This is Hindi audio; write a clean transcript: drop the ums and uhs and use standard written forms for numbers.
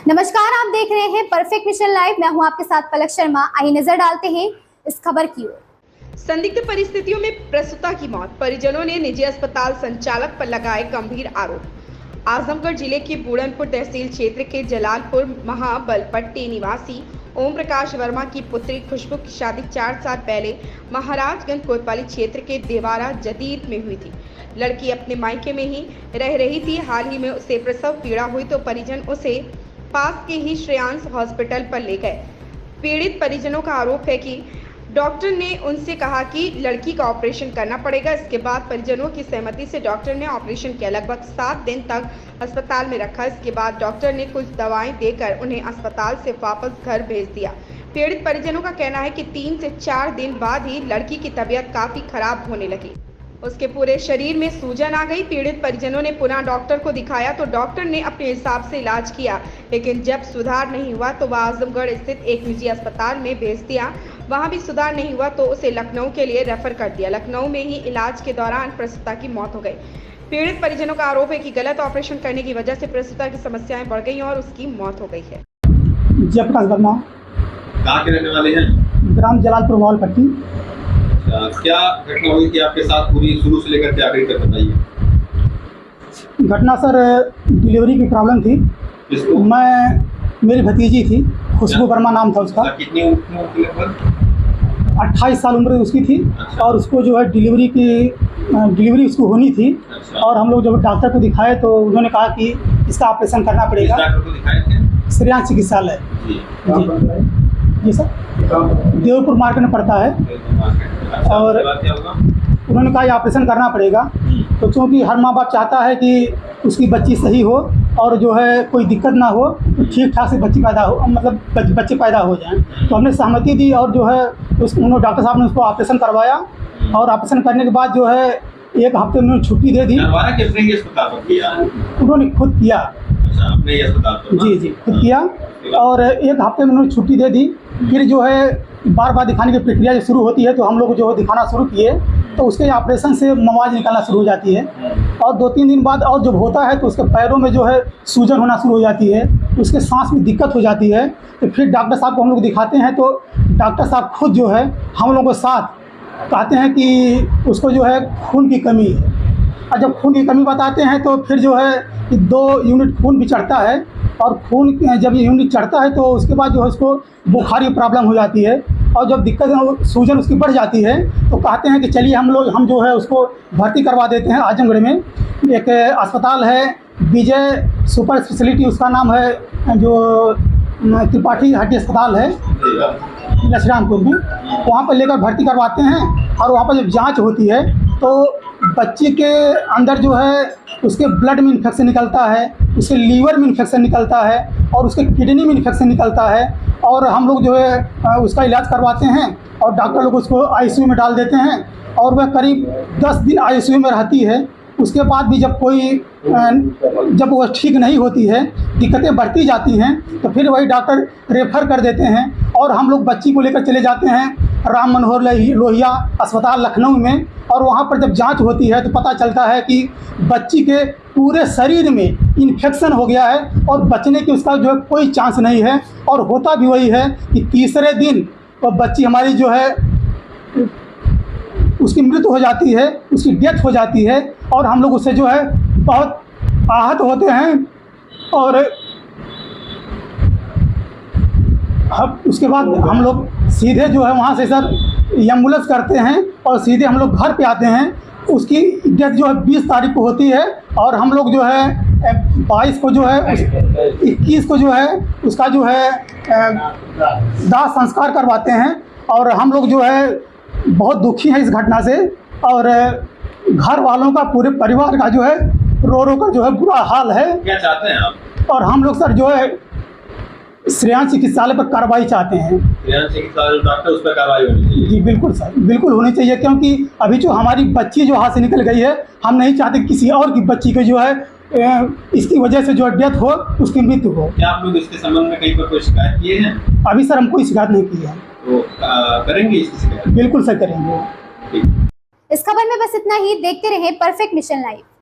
नमस्कार, आप देख रहे हैं परफेक्ट मिशन लाइव। मैं हूं आपके साथ पलक शर्मा। आइए नजर डालते हैं इस खबर की ओर। संदिग्ध परिस्थितियों में प्रसूता की मौत, परिजनों ने निजी अस्पताल संचालक पर लगाए गंभीर आरोप। आजमगढ़ जिले के बूढ़नपुर तहसील क्षेत्र के जलालपुर महाबलपट्टी निवासी ओम प्रकाश वर्मा की पुत्री खुशबू की शादी 4 साल पहले महाराजगंज कोतवाली क्षेत्र के देवारा जदीद में हुई थी। लड़की अपने मायके में ही रह रही थी। हाल ही में उसे प्रसव पीड़ा हुई तो परिजन उसे पास के ही श्रेयांश हॉस्पिटल पर ले गए। पीड़ित परिजनों का आरोप है कि डॉक्टर ने उनसे कहा कि लड़की का ऑपरेशन करना पड़ेगा। इसके बाद परिजनों की सहमति से डॉक्टर ने ऑपरेशन किया। लगभग 7 दिन तक अस्पताल में रखा। इसके बाद डॉक्टर ने कुछ दवाएं देकर उन्हें अस्पताल से वापस घर भेज दिया। पीड़ित परिजनों का कहना है कि 3 से 4 दिन बाद ही लड़की की तबीयत काफी खराब होने लगी। उसके पूरे शरीर में सूजन आ गई। पीड़ित परिजनों ने पुनः डॉक्टर को दिखाया तो डॉक्टर ने अपने हिसाब से इलाज किया, लेकिन जब सुधार नहीं हुआ तो वह आजमगढ़ स्थित एक निजी अस्पताल में भेज दिया। वहां भी सुधार नहीं हुआ तो उसे लखनऊ के लिए रेफर कर दिया। लखनऊ में ही इलाज के दौरान प्रसूता की मौत हो गई। पीड़ित परिजनों का आरोप है कि गलत ऑपरेशन करने की वजह से प्रसूता की समस्याएं बढ़ गई और उसकी मौत हो गई है। जयप्रकाश वर्मा, कहाँ के रहने वाले हैं? ग्राम जलालपुर महाबलपट्टी। क्या घटना हुई थी आपके साथ, पूरी शुरू से लेकर के आखिर तक बताइए। घटना सर डिलीवरी की प्रॉब्लम थी। किसको? मेरी भतीजी थी, खुशबू वर्मा नाम था उसका। कितनी उम्र थी लगभग? 28 साल उम्र उसकी थी। अच्छा। और उसको जो है डिलीवरी उसको होनी थी। अच्छा। और हम लोग जब डॉक्टर को दिखाए तो उन्होंने कहा कि इसका ऑपरेशन करना किस पड़ेगा। डॉक्टर को दिखाए थे? श्रेयांश चिकित्सालय। जी जी सर, देवपुर मार्केट में पड़ता है। अच्छा, और उसके बाद क्या होगा? उन्होंने कहा ये ऑपरेशन करना पड़ेगा। तो चूँकि हर माँ बाप चाहता है कि उसकी बच्ची सही हो और जो है कोई दिक्कत ना हो, ठीक ठाक से बच्ची पैदा हो, मतलब बच्चे पैदा हो जाएं। तो हमने सहमति दी और जो है उन्होंने डॉक्टर साहब ने उसको ऑपरेशन करवाया। और ऑपरेशन करने के बाद जो है 1 हफ्ते में उन्होंने छुट्टी दे दी। करवाया किसने ये अस्पताल पर किया? उन्होंने खुद किया। अच्छा, अपने ये अस्पताल पर? जी खुद किया। और 1 हफ्ते में उन्होंने छुट्टी दे दी। फिर जो है बार बार दिखाने की प्रक्रिया जब शुरू होती है तो हम लोग जो दिखाना शुरू किए तो उसके ऑपरेशन से मवाज निकलना शुरू हो जाती है। और 2-3 दिन बाद और जब होता है तो उसके पैरों में जो है सूजन होना शुरू हो जाती है, उसके सांस में दिक्कत हो जाती है। तो फिर डॉक्टर साहब को हम लोग दिखाते हैं तो डॉक्टर साहब खुद जो है हम लोगों के साथ कहते हैं कि उसको जो है खून की कमी है। और जब खून की कमी बताते हैं तो फिर जो है 2 यूनिट खून भी चढ़ता है। और खून जब ये यूनिट चढ़ता है तो उसके बाद जो है उसको बुखार की प्रॉब्लम हो जाती है। और जब दिक्कत सूजन उसकी बढ़ जाती है तो कहते हैं कि चलिए हम जो है उसको भर्ती करवा देते हैं। आजमगढ़ में एक अस्पताल है विजय सुपर स्पेशलिटी, उसका नाम है, जो त्रिपाठी हड्डी अस्पताल है लक्ष्मीरामपुर में। वहाँ पर लेकर भर्ती करवाते हैं। और वहाँ पर जब जांच होती है तो बच्ची के अंदर जो है उसके ब्लड में इन्फेक्शन निकलता है, उसके लीवर में इन्फेक्शन निकलता है और उसके किडनी में इन्फेक्शन निकलता है। और हम लोग जो है उसका इलाज करवाते हैं और डॉक्टर लोग उसको आईसीयू में डाल देते हैं। और वह करीब 10 दिन आईसीयू में रहती है। उसके बाद भी जब वह ठीक नहीं होती है, दिक्कतें बढ़ती जाती हैं, तो फिर वही डॉक्टर रेफ़र कर देते हैं। और हम लोग बच्ची को लेकर चले जाते हैं राम मनोहर लोहिया अस्पताल लखनऊ में। और वहाँ पर जब जांच होती है तो पता चलता है कि बच्ची के पूरे शरीर में इन्फेक्शन हो गया है और बचने की उसका जो है कोई चांस नहीं है। और होता भी वही है कि तीसरे दिन वो बच्ची हमारी जो है उसकी मृत्यु हो जाती है, उसकी डेथ हो जाती है। और हम लोग उससे जो है बहुत आहत होते हैं। और उसके बाद हम लोग सीधे जो है वहाँ से सर एम्बुलेंस करते हैं और सीधे हम लोग घर पे आते हैं। उसकी डेथ जो है 20 तारीख को होती है। और हम लोग जो है 22 को जो है 21 को जो है उसका जो है दाह संस्कार करवाते हैं। और हम लोग जो है बहुत दुखी हैं इस घटना से। और घर वालों का, पूरे परिवार का जो है रो कर जो है बुरा हाल है। क्या चाहते हैं आप? और हम लोग सर जो है श्रेयांश चिकित्सालय पर कार्रवाई चाहते हैं। श्रेयांश चिकित्सालय डॉक्टर उस पर कार्रवाई होनी चाहिए। जी बिल्कुल सर, बिल्कुल होनी चाहिए। क्योंकि अभी जो हमारी बच्ची जो हाथ से निकल गई है, हम नहीं चाहते किसी और की बच्ची को जो है इसकी वजह से जो डेथ हो, उसकी मृत्यु हो। क्या आप लोग इसके संबंध में कहीं पर कोई शिकायत किए हैं? अभी सर हम कोई शिकायत नहीं की है। तो करेंगे इसकी शिकायत? बिल्कुल सर करेंगे। इस खबर में बस इतना ही। देखते रहे परफेक्ट मिशन लाइव।